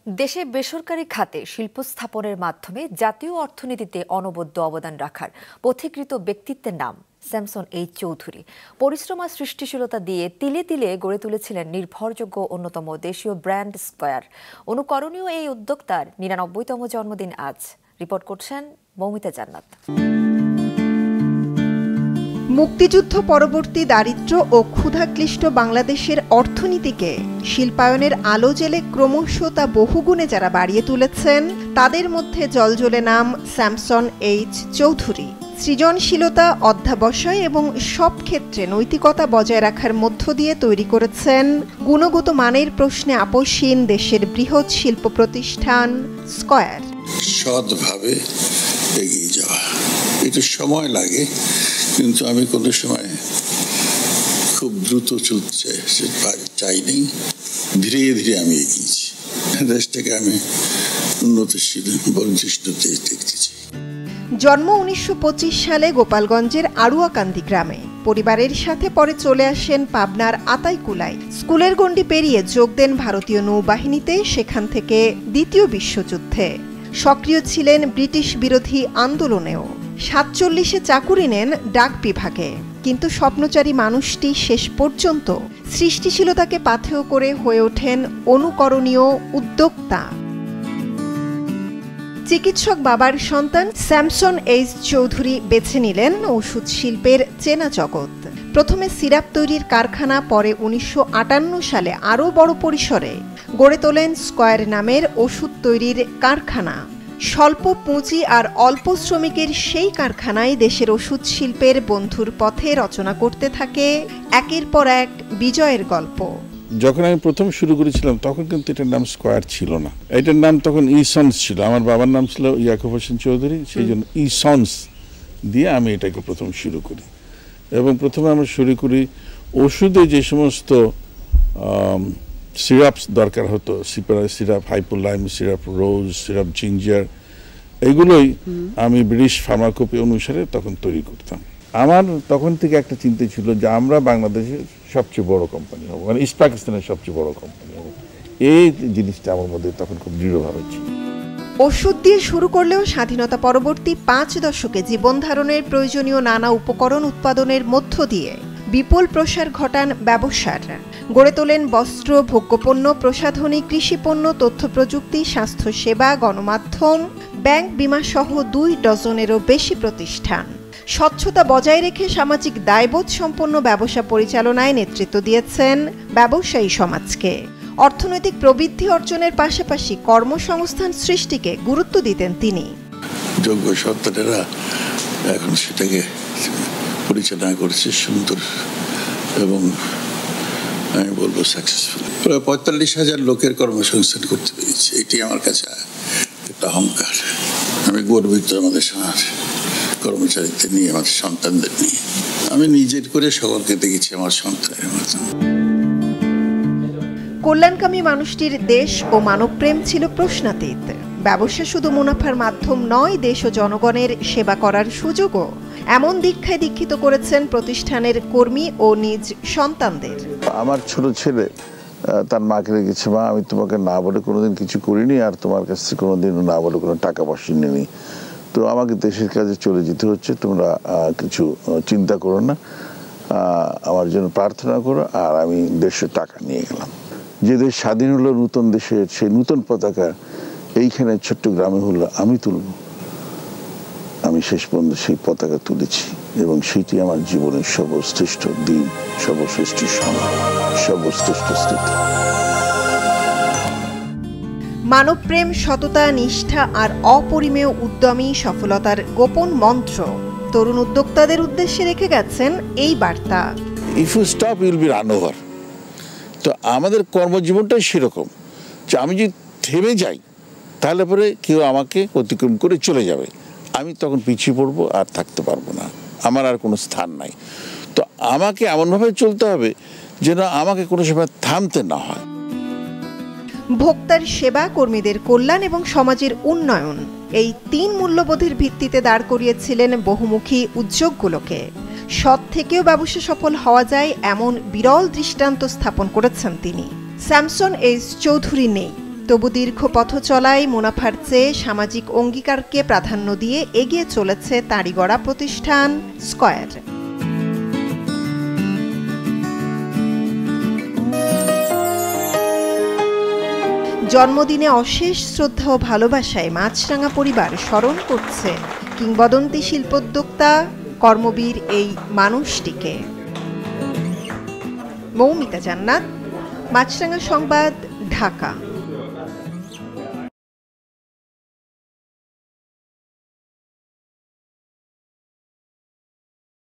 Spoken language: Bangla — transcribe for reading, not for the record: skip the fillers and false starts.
দেশে বেসরকারি খাতে শিল্প স্থাপনের মাধ্যমে জাতীয় অর্থনীতিতে অনবদ্য অবদান রাখার পথিকৃত ব্যক্তিত্বের নাম স্যামসন এইচ চৌধুরী। পরিশ্রম আর সৃষ্টিশীলতা দিয়ে তিলে তিলে গড়ে তুলেছিলেন নির্ভরযোগ্য অন্যতম দেশীয় ব্র্যান্ড স্কয়ার। অনুকরণীয় এই উদ্যোক্তার ৯৯তম জন্মদিন আজ। রিপোর্ট করছেন মৌমিতা জান্নাত। মুক্তিযুদ্ধ পরবর্তী দারিদ্র্য ও ক্ষুধাক্লিষ্ট বাংলাদেশের অর্থনীতিকে শিল্পায়নের আলো জেলে ক্রমশ তা বহুগুণে যারা বাড়িয়ে তুলেছেন, তাদের মধ্যে জলজলে নাম স্যামসন এইচ চৌধুরী। সৃজনশীলতা, অধ্যাবসায় এবং সব ক্ষেত্রে নৈতিকতা বজায় রাখার মধ্য দিয়ে তৈরি করেছেন গুণগত মানের প্রশ্নে আপোষহীন দেশের বৃহৎ শিল্প প্রতিষ্ঠান স্কয়ার। সৎভাবে এগিয়ে যাওয়া, একটু সময় লাগে, কিন্তু আমি কোনো সময় খুব দ্রুত চলতে চাইনি। ধীরে ধীরে আমি এগিয়েছি। দেশটাকে আমি উন্নতশীল বর্ধিষ্ণু দেশ দেখতে চাই। জন্ম ১৯২৫ সালে গোপালগঞ্জের আড়ুয়াকান্দি গ্রামে। পরিবারের সাথে পরে চলে আসেন পাবনার আতাইকুলায়। স্কুলের গণ্ডি পেরিয়ে যোগ দেন ভারতীয় নৌবাহিনীতে, সেখান থেকে দ্বিতীয় বিশ্বযুদ্ধে। সক্রিয় ছিলেন ব্রিটিশ বিরোধী আন্দোলনেও। ৪৭-এ চাকুরি নেন ডাক বিভাগে। কিন্তু স্বপ্নচারী মানুষটি শেষ পর্যন্ত সৃষ্টিশীলতাকে পাথেয় করে হয়ে ওঠেন অনুকরণীয় উদ্যোক্তা। চিকিৎসক বাবার সন্তান স্যামসন এইচ চৌধুরী বেছে নিলেন ওষুধ শিল্পের চেনা জগৎ। প্রথমে সিরাপ তৈরির কারখানা, পরে ১৯৫৮ সালে আরও বড় পরিসরে গড়ে তোলেন স্কয়ার নামের ওষুধ তৈরির কারখানা। স্বল্প পুঁজি আর অল্প শ্রমিকের সেই কারখানায় দেশের ওষুধ শিল্পের বন্ধুর পথে রচনা করতে থাকে একের পর এক বিজয়ের গল্প। যখন আমি প্রথম শুরু করেছিলাম তখন কিন্তু এটার নাম স্কয়ার ছিল না, এটার নাম তখন ইসন্স ছিল। আমার বাবার নাম ছিল ইয়াকুব হোসেন চৌধুরী, সেই জন্য ইসন্স দিয়ে আমি এটাকে প্রথম শুরু করি। এবং প্রথমে আমরা শুরু করি ওষুধে যে সমস্ত সিরাপস দরকার হতো, সিরাপ, হাইপোলাইম সিরাপ, রোজ সিরাপ, জিঞ্জার, এগুলোই আমি ব্রিটিশ ফার্মাকোপি অনুসারে তখন তৈরি করতাম। আমার তখন থেকে একটা চিন্তা ছিল যে আমরা বাংলাদেশের সবচেয়ে বড় কোম্পানি হবো, মানে ইস্ট পাকিস্তানের সবচেয়ে বড় কোম্পানি হবো। এই জিনিসটা আমার মধ্যে তখন খুব দৃঢ়ভাবে ছিল। ওষুধ দিয়ে শুরু করলেও স্বাধীনতা পরবর্তী ৫ দশকে জীবন ধারণের প্রয়োজনীয় নানা উপকরণ উৎপাদনের মধ্য দিয়ে বিপুল প্রসার ঘটান ব্যবসার। গড়ে তোলেন বস্ত্র, ভোগ্যপণ্য, প্রসাধনী, কৃষিপণ্য, তথ্য প্রযুক্তি, স্বাস্থ্যসেবা, গণমাধ্যম, ব্যাংক, বিমা সহ ২ ডজনেরও বেশি প্রতিষ্ঠান। স্বচ্ছতা বজায় রেখে সামাজিক দায়বোধ সম্পন্ন ব্যবসা পরিচালনায় নেতৃত্ব দিয়েছেন ব্যবসায়ী সমাজকে। অর্থনৈতিক প্রবৃদ্ধি অর্জনের পাশাপাশি কর্মসংস্থান সৃষ্টিকে গুরুত্ব দিতেন তিনি। যোগ্য সন্তানেরা এখন সেটাকে পরিচালনা করছে সুন্দর এবং আমি বলবো সাকসেসফুল। প্রায় ৪৫,০০০ লোকের কর্মসংস্থান করতে পেরেছি, এটি আমার কাছে একটা অহংকার। আমি গর্বিত আমাদের সমাজ কর্মচারীদের নিয়ে, আমাদের সন্তানদের নিয়ে। আমি নিজের করে সকলকে দেখেছি আমার সন্তানের মতো। কল্যাণকামী মানুষটির দেশ ও মানবপ্রেম ছিল প্রশ্নাতীত। ব্যবসা শুধু মুনাফার মাধ্যম নয়, দেশ ও জনগণের সেবা করার সুযোগও। এমন দীক্ষায় দীক্ষিত করেছেন প্রতিষ্ঠানের কর্মী ও নিজ সন্তানদের। আমার ছোট ছেলে তার মাকে রেখেছে, মা আমি তোমাকে না বলে কোনোদিন কিছু করিনি, আর তোমার কাছ থেকে কোনোদিন না বলে কোনো টাকা পয়সা নিইনি। তো আমাকে দেশের কাজে চলে যেতে হচ্ছে, তোমরা কিছু চিন্তা করো না, আমার জন্য প্রার্থনা করো। আর আমি ১৫০ টাকা নিয়ে গেলাম। যে দেশ স্বাধীন হলো নূতন দেশের, সেই নূতন পতাকা এইখানে ছোট্ট গ্রামে হলো আমি তুলব। আমি শেষ পর্যন্ত সেই পতাকা তুলেছি এবং সেটি আমার জীবনের সর্বশ্রেষ্ঠ দিন, সর্বশ্রেষ্ঠ সময়, সর্বশ্রেষ্ঠ স্মৃতি। মানবপ্রেম, সততা, নিষ্ঠা আর অপরিমেয় উদ্যমী সফলতার গোপন মন্ত্র তরুণ উদ্যোক্তাদের উদ্দেশ্যে রেখে গেছেন এই বার্তা। If you stop you will be run over. তো আমাদের কর্মজীবনটাই সেরকম যে আমি যদি থেমে যাই তাহলে পরে কেউ আমাকে অতিক্রম করে চলে যাবে, আমি তখন পিছিয়ে পড়বো আর থাকতে পারবো না, আমার আর কোনো স্থান নাই। তো আমাকে এমনভাবে চলতে হবে যেন আমাকে কোনো সময় থামতে না হয়। ভোক্তার সেবা, কর্মীদের কল্যাণ এবং সমাজের উন্নয়ন, এই ৩ মূল্যবোধের ভিত্তিতে দাঁড় করিয়েছিলেন বহুমুখী উদ্যোগগুলোকে। সৎ থেকেও ব্যবসা সফল হওয়া যায় এমন বিরল দৃষ্টান্ত স্থাপন করেছেন তিনি। স্যামসন এইচ চৌধুরী নেই, তবু দীর্ঘ পথ চলায় মুনাফার চেয়ে সামাজিক অঙ্গীকারকে প্রাধান্য দিয়ে এগিয়ে চলেছে তাঁরই গড়া প্রতিষ্ঠান স্কয়ার। জন্মদিনে অশেষ শ্রদ্ধা ও ভালোবাসায় মাছরাঙা পরিবার স্মরণ করছে কিংবদন্তি শিল্পোদ্যোক্তা কর্মবীর এই মানুষটিকে। মৌমিতা জান্নাত, মাছরাঙা সংবাদ, ঢাকা।